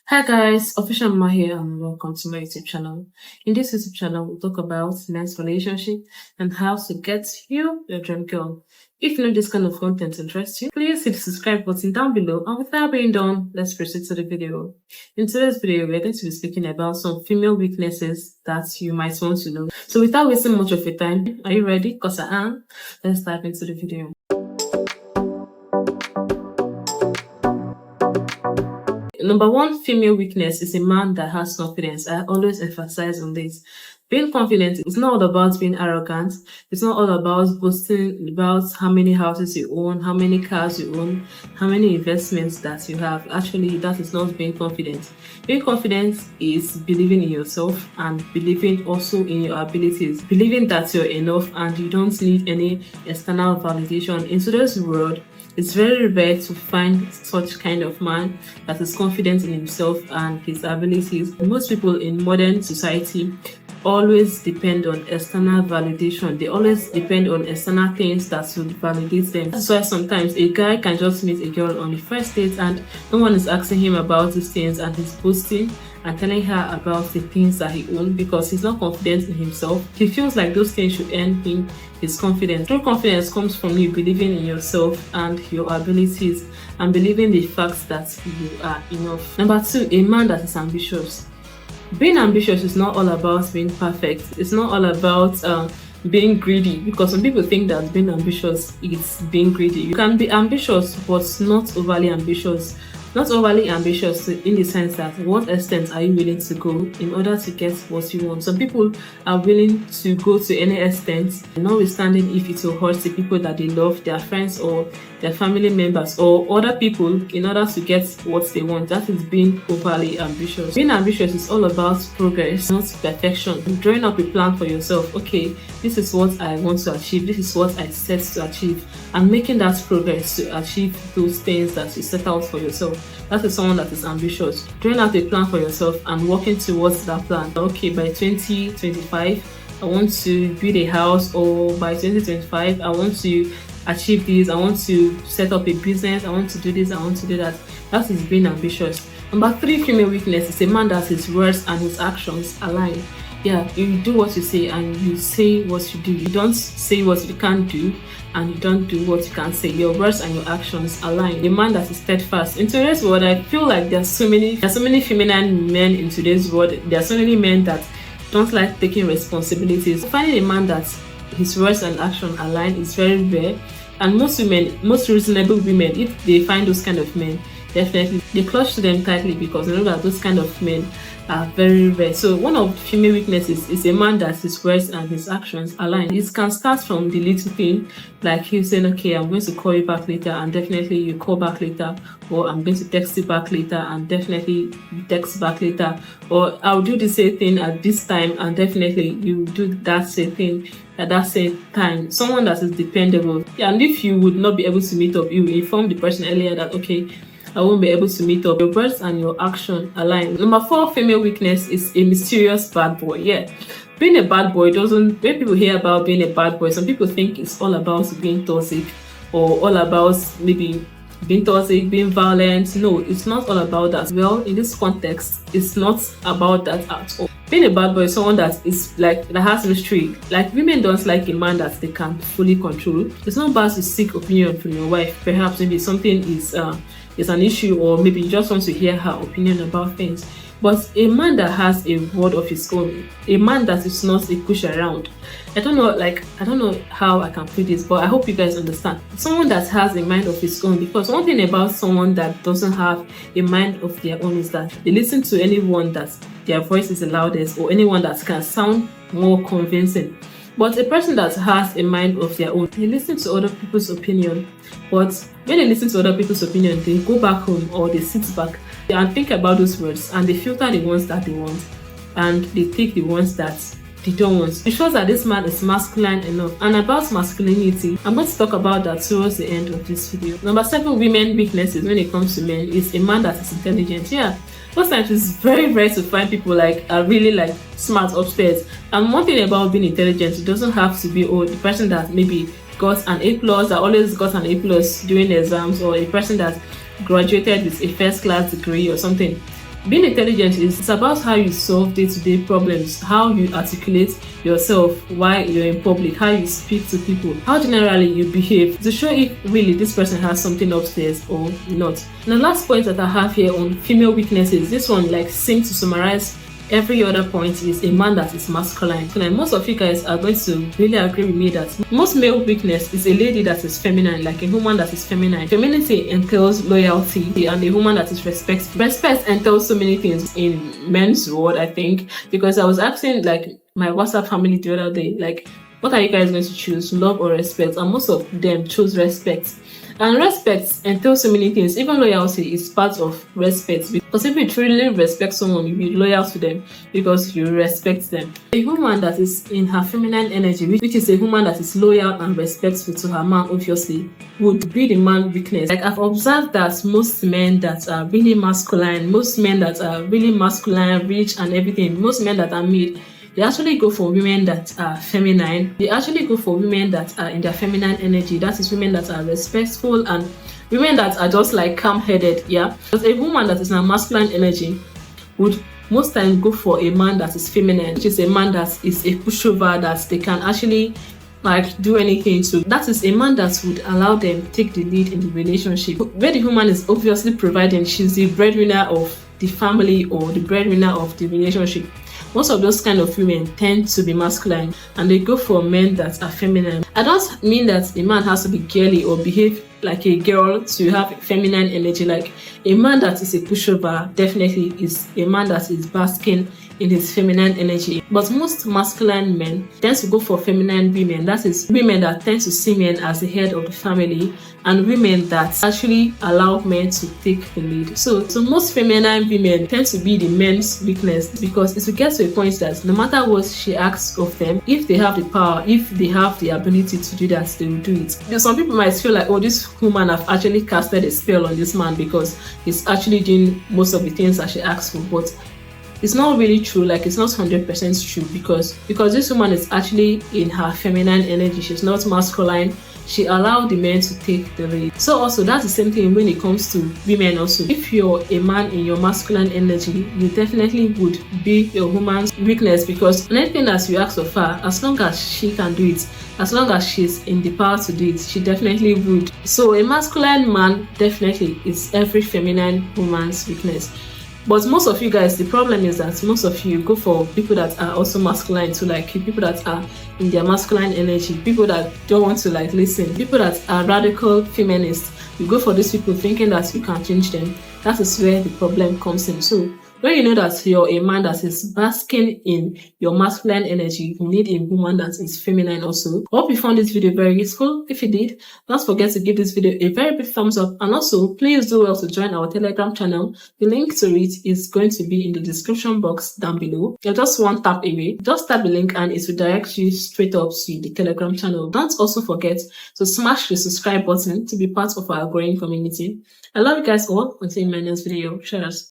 Hi guys, Official Ma here and welcome to my YouTube channel. In this YouTube channel, we'll talk about men's relationship and how to get you your dream girl. If you know this kind of content interests you, please hit the subscribe button down below, and without being done, let's proceed to the video. In today's video, we're going to be speaking about some female weaknesses that you might want to know. So without wasting much of your time, are you ready? Because I am. Let's dive into the video. Number one female weakness is a man that has confidence. I always emphasize on this. Being confident is not all about being arrogant. It's not all about boasting about how many houses you own, how many cars you own, how many investments that you have. Actually, that is not being confident. Being confident is believing in yourself and believing also in your abilities. Believing that you're enough and you don't need any external validation. In today's world, it's very rare to find such kind of man that is confident in himself and his abilities. Most people in modern society always depend on external validation. They always depend on external things that will validate them. That's why sometimes a guy can just meet a girl on the first date and no one is asking him about these things, and he's boasting and telling her about the things that he owns because he's not confident in himself. He feels like those things should earn him his confidence. True confidence comes from you believing in yourself and your abilities and believing the fact that you are enough. Number two, a man that is ambitious. Being ambitious is not all about being perfect. It's not all about being greedy, because some people think that being ambitious is being greedy. You can be ambitious but not overly ambitious. Not overly ambitious in the sense that what extent are you willing to go in order to get what you want. Some people are willing to go to any extent, notwithstanding if it will hurt the people that they love, their friends or their family members or other people, in order to get what they want. That is being overly ambitious. Being ambitious is all about progress, not perfection. Drawing up a plan for yourself. Okay, this is what I want to achieve. This is what I set to achieve, and making that progress to achieve those things that you set out for yourself. That is someone that is ambitious. Drawing out a plan for yourself and working towards that plan. Okay, by 2025, I want to build a house, or by 2025, I want to achieve this. I want to set up a business. I want to do this. I want to do that. That is being ambitious. Number three female weakness is a man that his words and his actions align. Yeah, you do what you say and you say what you do. You don't say what you can't do and you don't do what you can't say. Your words and your actions align. A man that is steadfast. In today's world, I feel like there's so many feminine men in today's world. There are so many men that don't like taking responsibilities. Finding a man that his words and action align is very rare. And most reasonable women, if they find those kind of men, definitely they clutch to them tightly, because they know that those kind of men are very rare. So one of the female weaknesses is a man that his words and his actions align. It can start from the little thing, like you saying, okay, I'm going to call you back later, and definitely you call back later, or I'm going to text you back later, and definitely you text back later, or I'll do the same thing at this time, and definitely you do that same thing at that same time. Someone that is dependable. Yeah, and if you would not be able to meet up, you inform the person earlier that, okay, I won't be able to meet up. Your words and your action align. Number four female weakness is a mysterious bad boy. Yeah, being a bad boy doesn't, when people hear about being a bad boy, some people think it's all about being toxic, or all about maybe being toxic, being violent. No, it's not all about that. Well, in this context, it's not about that at all. Being a bad boy is someone that is like, that has mystery. Like, women don't like a man that they can fully control. It's not bad to seek opinion from your wife. Perhaps maybe something is an issue, or maybe you just want to hear her opinion about things. But a man that has a word of his own, a man that is not a push around. I don't know how I can put this, but I hope you guys understand. Someone that has a mind of his own, because one thing about someone that doesn't have a mind of their own is that they listen to anyone that their voice is the loudest, or anyone that can sound more convincing. But a person that has a mind of their own, they listen to other people's opinion. But when they listen to other people's opinion, they go back home, or they sit back and think about those words, and they filter the ones that they want, and they take the ones that they don't want. It shows that this man is masculine enough. And about masculinity, I'm going to talk about that towards the end of this video. Number seven women weaknesses when it comes to men is a man that is intelligent. Yeah, most times it's very rare to find people like are really like smart upstairs. And one thing about being intelligent, it doesn't have to be the person that maybe got an A+, that always got an A+ during the exams, or a person that graduated with a first class degree or something. Being intelligent is about how you solve day-to-day problems, how you articulate yourself while you're in public, how you speak to people, how generally you behave to show if really this person has something upstairs or not. And the last point that I have here on female weaknesses, this one like seems to summarize every other point, is a man that is masculine. So like most of you guys are going to really agree with me that most male weakness is a lady that is feminine, like a woman that is feminine. Femininity entails loyalty, and a woman that is respectful. Respect entails so many things in men's world, I think, because I was asking like my WhatsApp family the other day, like, what are you guys going to choose, love or respect? And most of them chose respect. And respect entails so many things. Even loyalty is part of respect, because if you truly respect someone, you'll be loyal to them because you respect them. A woman that is in her feminine energy, which is a woman that is loyal and respectful to her man, obviously, would be the man weakness. Like I've observed that most men that are really masculine, rich and everything, most men that are mid, they actually go for women that are feminine. They actually go for women that are in their feminine energy. That is women that are respectful and women that are just like calm-headed, yeah? Because a woman that is in a masculine energy would most times go for a man that is feminine, which is a man that is a pushover, that they can actually like do anything to. That is a man that would allow them take the lead in the relationship. Where the woman is obviously providing, she's the breadwinner of the family or the breadwinner of the relationship. Most of those kind of women tend to be masculine and they go for men that are feminine. I don't mean that a man has to be girly or behave like a girl to have feminine energy. Like a man that is a pushover definitely is a man that is basking in his feminine energy. But most masculine men tend to go for feminine women. That is women that tend to see men as the head of the family and women that actually allow men to take the lead. So most feminine women tend to be the men's weakness, because it will get to a point that no matter what she asks of them, if they have the power, if they have the ability to do that, they will do it. Some people might feel like, oh, this woman have actually casted a spell on this man because he's actually doing most of the things that she asks for. But it's not really true. Like it's not 100% true, because this woman is actually in her feminine energy. She's not masculine. She allowed the men to take the lead. So also that's the same thing when it comes to women also. If you're a man in your masculine energy, you definitely would be your woman's weakness, because anything that you ask of her, as long as she can do it, as long as she's in the power to do it, she definitely would. So a masculine man definitely is every feminine woman's weakness. But most of you guys, the problem is that most of you go for people that are also masculine, so like people that are in their masculine energy, people that don't want to like listen, people that are radical feminists. You go for these people thinking that you can change them. That is where the problem comes in. So when you know that you're a man that is basking in your masculine energy, you need a woman that is feminine also. I hope you found this video very useful. If you did, don't forget to give this video a very big thumbs up, and also please do well to join our Telegram channel. The link to it is going to be in the description box down below. You're just one tap away. Just tap the link and it will direct you straight up to the Telegram channel. Don't also forget to smash the subscribe button to be part of our growing community. I love you guys all. Until my next video. Cheers.